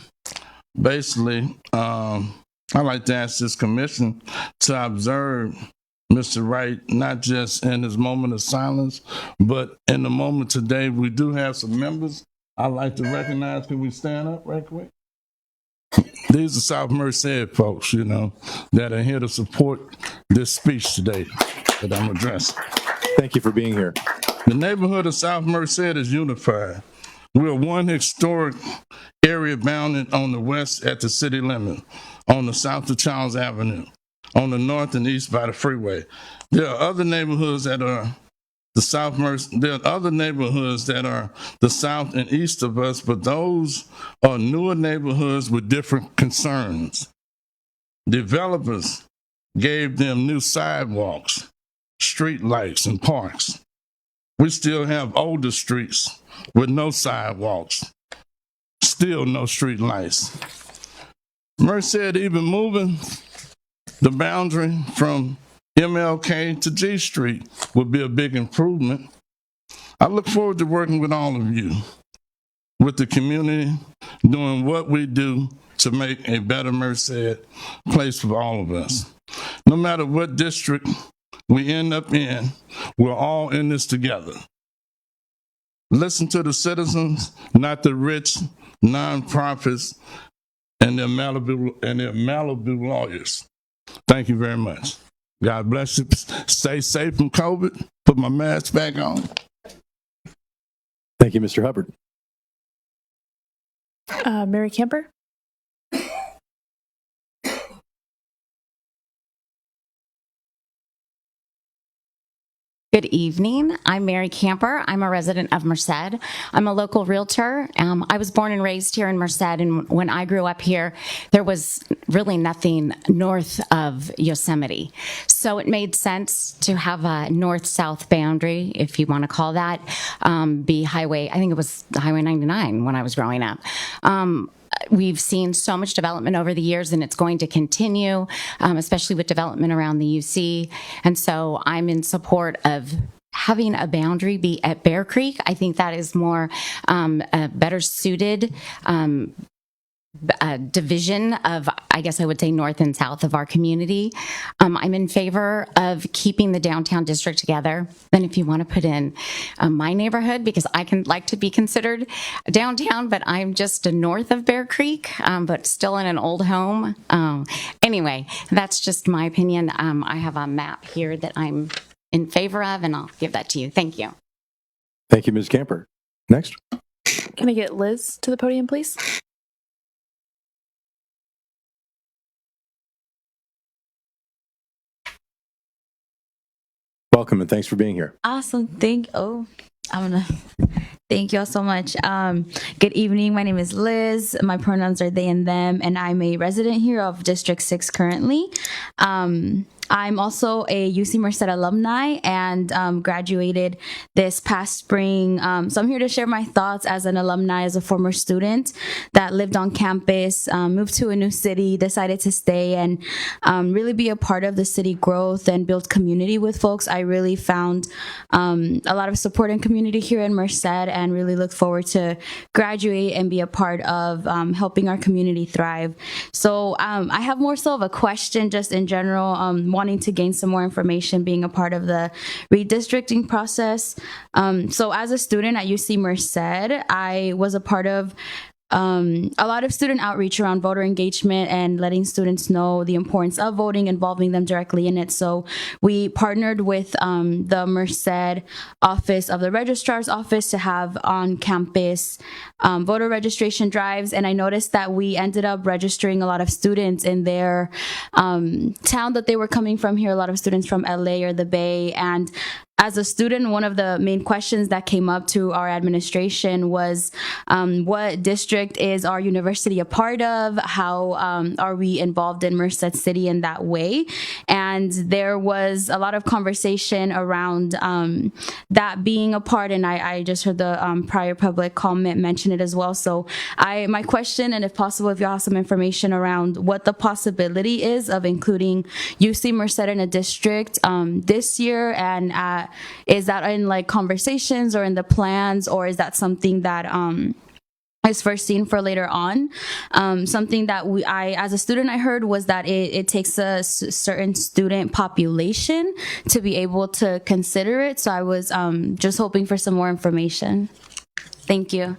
basically, I'd like to ask this commission to observe Mr. Wright, not just in his moment of silence, but in the moment today. We do have some members I'd like to recognize. Can we stand up right quick? These are South Merced folks, you know, that are here to support this speech today that I'm addressing. Thank you for being here. The neighborhood of South Merced is unified. We're one historic area bounded on the west at the city limit, on the south of Charles Avenue, on the north and east by the freeway. There are other neighborhoods that are there are other neighborhoods that are the south and east of us, but those are newer neighborhoods with different concerns. Developers gave them new sidewalks, street lights, and parks. We still have older streets with no sidewalks, still no street lights. Merced even moving the boundary from MLK to G Street would be a big improvement. I look forward to working with all of you, with the community, doing what we do to make a better Merced place for all of us. No matter what district we end up in, we're all in this together. Listen to the citizens, not the rich nonprofits and their Malibu lawyers. Thank you very much. God bless you. Stay safe from COVID. Put my mask back on. Thank you, Mr. Hubbard. Mary Camper? Good evening. I'm Mary Camper. I'm a resident of Merced. I'm a local realtor. I was born and raised here in Merced, and when I grew up here, there was really nothing north of Yosemite. So it made sense to have a north-south boundary, if you want to call that, be highway, I think it was Highway 99 when I was growing up. We've seen so much development over the years, and it's going to continue, especially with development around the UC. And so I'm in support of having a boundary be at Bear Creek. I think that is more better suited division of, I guess I would say, north and south of our community. I'm in favor of keeping the downtown district together. Then if you want to put in my neighborhood, because I can like to be considered downtown, but I'm just north of Bear Creek, but still in an old home. Anyway, that's just my opinion. I have a map here that I'm in favor of, and I'll give that to you. Thank you. Thank you, Ms. Camper. Next. Can I get Liz to the podium, please? Welcome and thanks for being here. Awesome. Thank you all so much. Good evening. My name is Liz. My pronouns are they and them, and I'm a resident here of District 6 currently. I'm also a UC Merced alumni and graduated this past spring. So I'm here to share my thoughts as an alumni, as a former student that lived on campus, moved to a new city, decided to stay and really be a part of the city growth and build community with folks. I really found a lot of support and community here in Merced, and really look forward to graduate and be a part of helping our community thrive. So I have more so of a question just in general, wanting to gain some more information, being a part of the redistricting process. So as a student at UC Merced, I was a part of a lot of student outreach around voter engagement and letting students know the importance of voting, involving them directly in it. So we partnered with the Merced office of the registrar's office to have on-campus voter registration drives. And I noticed that we ended up registering a lot of students in their town that they were coming from here, a lot of students from LA or the Bay. And as a student, one of the main questions that came up to our administration was what district is our university a part of? How are we involved in Merced City in that way? And there was a lot of conversation around that being a part, and I just heard the prior public comment mention it as well. So my question, and if possible, if you have some information around what the possibility is of including UC Merced in a district this year, and is that in like conversations or in the plans, or is that something that is foreseen for later on? Something that I as a student, I heard was that it takes a certain student population to be able to consider it. So I was just hoping for some more information. Thank you.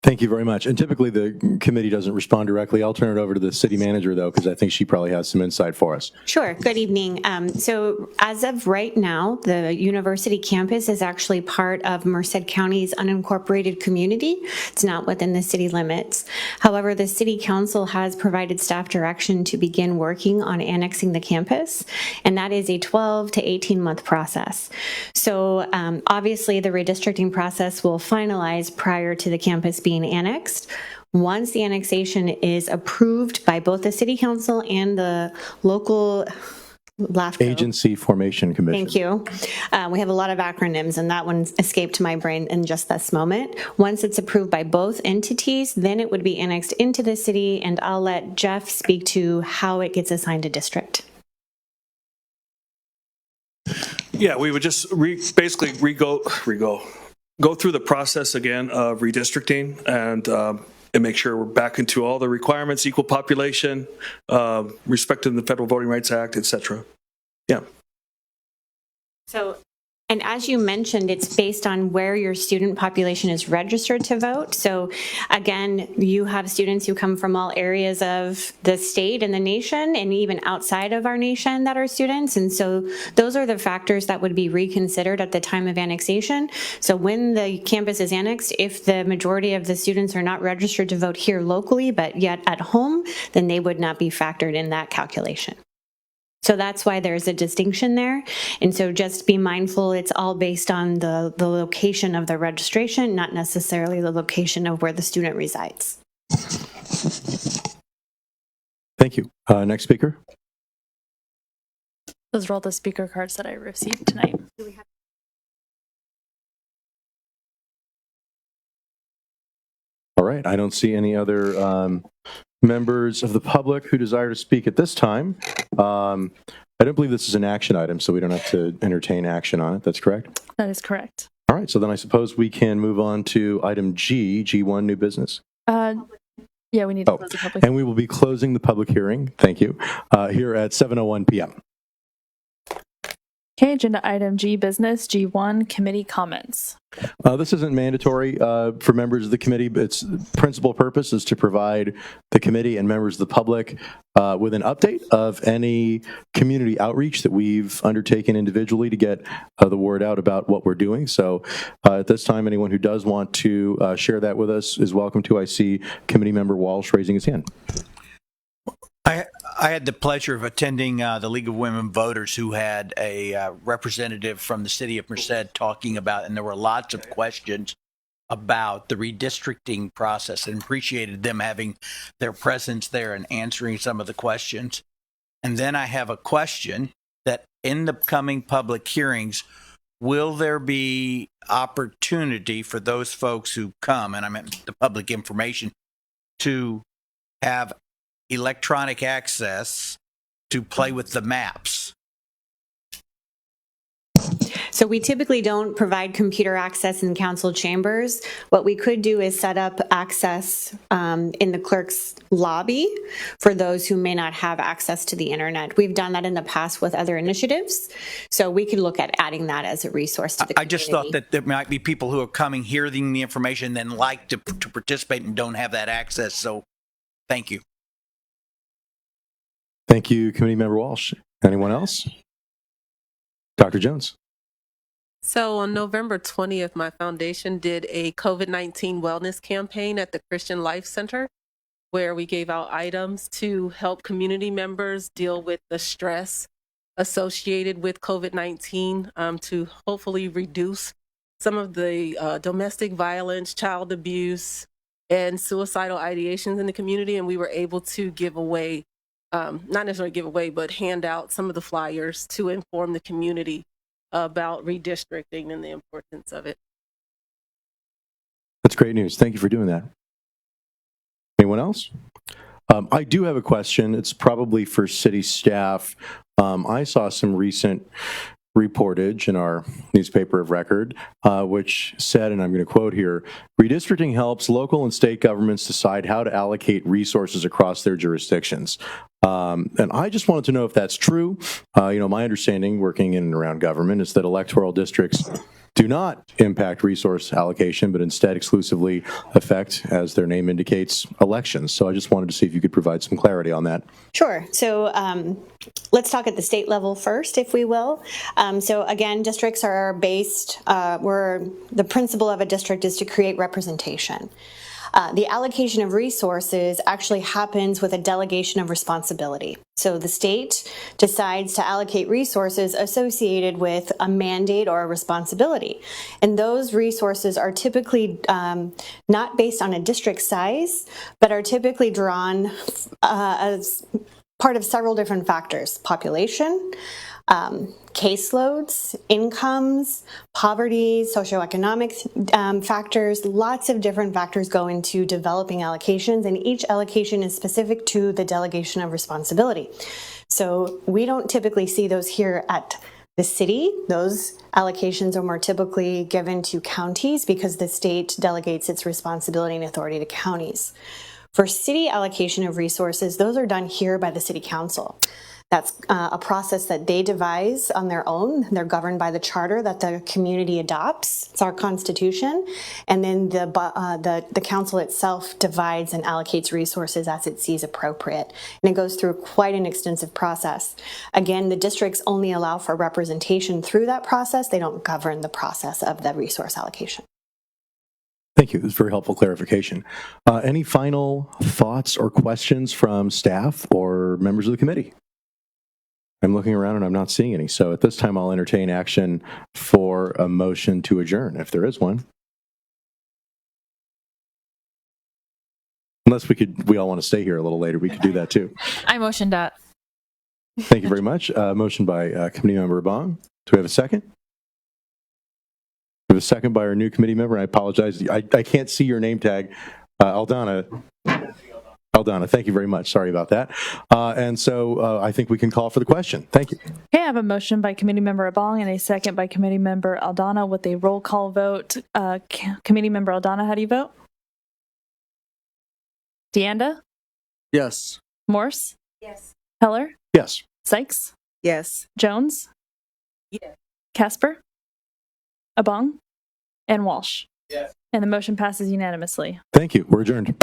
Thank you very much. And typically the committee doesn't respond directly. I'll turn it over to the city manager, though, because I think she probably has some insight for us. Sure. Good evening. So as of right now, the university campus is actually part of Merced County's unincorporated community. It's not within the city limits. However, the city council has provided staff direction to begin working on annexing the campus, and that is a 12 to 18-month process. So obviously the redistricting process will finalize prior to the campus being annexed. Once the annexation is approved by both the city council and the local LAFCO. Agency Formation Commission. Thank you. We have a lot of acronyms, and that one escaped my brain in just this moment. Once it's approved by both entities, then it would be annexed into the city, and I'll let Jeff speak to how it gets assigned a district. Yeah, we would just go through the process again of redistricting and make sure we're back into all the requirements, equal population, respecting the Federal Voting Rights Act, et cetera. Yeah. So, and as you mentioned, it's based on where your student population is registered to vote. So again, you have students who come from all areas of the state and the nation and even outside of our nation that are students. And so those are the factors that would be reconsidered at the time of annexation. So when the campus is annexed, if the majority of the students are not registered to vote here locally, but yet at home, then they would not be factored in that calculation. So that's why there's a distinction there. And so just be mindful, it's all based on the location of the registration, not necessarily the location of where the student resides. Thank you. Next speaker. Those are all the speaker cards that I received tonight. All right. I don't see any other members of the public who desire to speak at this time. I don't believe this is an action item, so we don't have to entertain action on it. That's correct? That is correct. All right. So then I suppose we can move on to item G1, new business. Yeah, we need to close the public. And we will be closing the public hearing. Thank you. Here at 7:01 p.m. Okay, agenda item G, business, G1, committee comments. This isn't mandatory for members of the committee, but its principal purpose is to provide the committee and members of the public with an update of any community outreach that we've undertaken individually to get the word out about what we're doing. So at this time, anyone who does want to share that with us is welcome to. I see Committee Member Walsh raising his hand. I had the pleasure of attending the League of Women Voters, who had a representative from the city of Merced talking about, and there were lots of questions about the redistricting process, and appreciated them having their presence there and answering some of the questions. And then I have a question that in the coming public hearings, will there be opportunity for those folks who come, and I meant the public information, to have electronic access to play with the maps? So we typically don't provide computer access in council chambers. What we could do is set up access in the clerk's lobby for those who may not have access to the internet. We've done that in the past with other initiatives. So we could look at adding that as a resource to the community. I just thought that there might be people who are coming, hearing the information, then like to participate and don't have that access. So thank you. Thank you, Committee Member Walsh. Anyone else? Dr. Jones. So on November 20th, my foundation did a COVID-19 wellness campaign at the Christian Life Center, where we gave out items to help community members deal with the stress associated with COVID-19 to hopefully reduce some of the domestic violence, child abuse, and suicidal ideations in the community. And we were able to give away, not necessarily give away, but hand out some of the flyers to inform the community about redistricting and the importance of it. That's great news. Thank you for doing that. Anyone else? I do have a question. It's probably for city staff. I saw some recent reportage in our newspaper of record, which said, and I'm going to quote here, redistricting helps local and state governments decide how to allocate resources across their jurisdictions. And I just wanted to know if that's true. My understanding working in and around government is that electoral districts do not impact resource allocation, but instead exclusively affect, as their name indicates, elections. So I just wanted to see if you could provide some clarity on that. Sure. So let's talk at the state level first, if we will. So again, districts are based, the principle of a district is to create representation. The allocation of resources actually happens with a delegation of responsibility. So the state decides to allocate resources associated with a mandate or a responsibility. And those resources are typically not based on a district size, but are typically drawn as part of several different factors: population, caseloads, incomes, poverty, socioeconomic factors. Lots of different factors go into developing allocations, and each allocation is specific to the delegation of responsibility. So we don't typically see those here at the city. Those allocations are more typically given to counties because the state delegates its responsibility and authority to counties. For city allocation of resources, those are done here by the city council. That's a process that they devise on their own. They're governed by the charter that the community adopts. It's our constitution. And then the council itself divides and allocates resources as it sees appropriate. And it goes through quite an extensive process. Again, the districts only allow for representation through that process. They don't govern the process of the resource allocation. Thank you. That's very helpful clarification. Any final thoughts or questions from staff or members of the committee? I'm looking around and I'm not seeing any. So at this time, I'll entertain action for a motion to adjourn, if there is one. Unless we all want to stay here a little later, we could do that too. I motioned that. Thank you very much. Motion by Committee Member Bong. Do we have a second? We have a second by our new committee member. I apologize. I can't see your name tag. Aldana, thank you very much. Sorry about that. And so I think we can call for the question. Thank you. Okay, I have a motion by Committee Member Abong and a second by Committee Member Aldana with a roll call vote. Committee Member Aldana, how do you vote? Deanda? Yes. Morse? Yes. Heller? Yes. Sykes? Yes. Jones? Yes. Casper? Abong? And Walsh? Yes. And the motion passes unanimously. Thank you. We're adjourned.